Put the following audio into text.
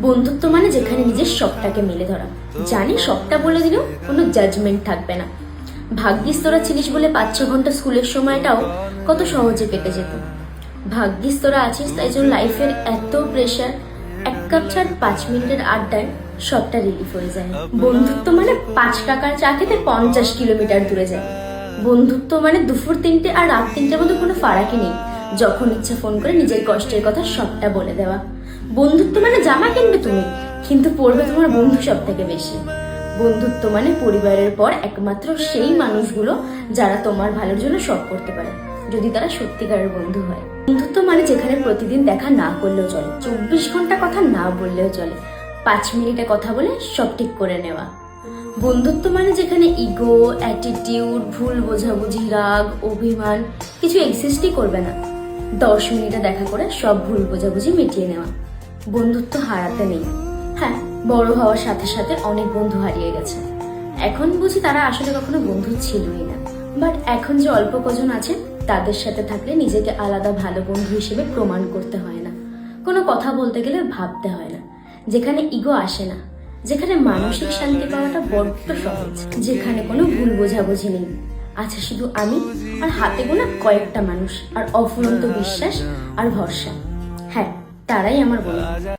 বন্ধুত্ব মানে যেখানে নিজের সবটাকে মেলে ধরা, জানি সবটা বলে দিলেও কোনো জাজমেন্ট থাকবে না। ভাগ্যিস তোরা ছিলিস বলে 5-6 ঘন্টা স্কুলের সময়টাও কত সহজে কেটে যেত। ভাগ্যিস তোরা আছিস তাই জন্য লাইফের এত প্রেশার, 1 কাপ চার 5 মিনিটের আড্ডায় সবটা রিলিফ হয়ে যায়। বন্ধুত্ব মানে 5 টাকার চা খেতে 50 কিলোমিটার দূরে যায়। বন্ধুত্ব মানে দুপুর 3টে আর রাত 3টের মধ্যে কোনো ফারাকই নেই, যখন ইচ্ছা ফোন করে নিজের কষ্টের কথা সবটা বলে দেওয়া। বন্ধুত্ব মানে জামা কিনবে তুমি, কিন্তু পড়বে তোমার বন্ধু সব থেকে বেশি। বন্ধুত্ব মানে পরিবারের পর একমাত্র সেই মানুষগুলো যারা তোমার ভালোর জন্য সব করতে পারে, যদি তারা সত্যিকারের বন্ধু হয়। বন্ধুত্ব মানে যেখানে প্রতিদিন দেখা না করলেও চলে, 24 ঘন্টা কথা না বললেও চলে, 5 মিনিটে কথা বলে সব ঠিক করে নেওয়া। বন্ধুত্ব মানে যেখানে ইগো, অ্যাটিটিউড, ভুল বোঝাবুঝি, রাগ, অভিমান কিছু এক্সিস্টই করবে না। 10 মিনিটে দেখা করে সব ভুল বোঝাবুঝি মিটিয়ে নেওয়া। বন্ধুত্ব হারাতে নেই। হ্যাঁ, বড় হওয়ার সাথে সাথে অনেক বন্ধু হারিয়ে গেছে। এখন বুঝি তারা আসলে কখনো বন্ধু ছিলই না। বাট এখন যে অল্প কজন আছে তাদের সাথে থাকলে নিজেকে আলাদা ভালো বন্ধু হিসেবে প্রমাণ করতে হয় না, কোনো কথা বলতে গেলে ভাবতে হয় না, যেখানে ইগো আসে না, যেখানে মানসিক শান্তি পাওয়াটা বড্ড সহজ, যেখানে কোনো ভুল বোঝাবুঝি নেই, আছে শুধু আমি আর হাতে গোনা কয়েকটা মানুষ আর অফুরন্ত বিশ্বাস আর ভরসা। হ্যাঁ, তারাই আমার বন্ধু।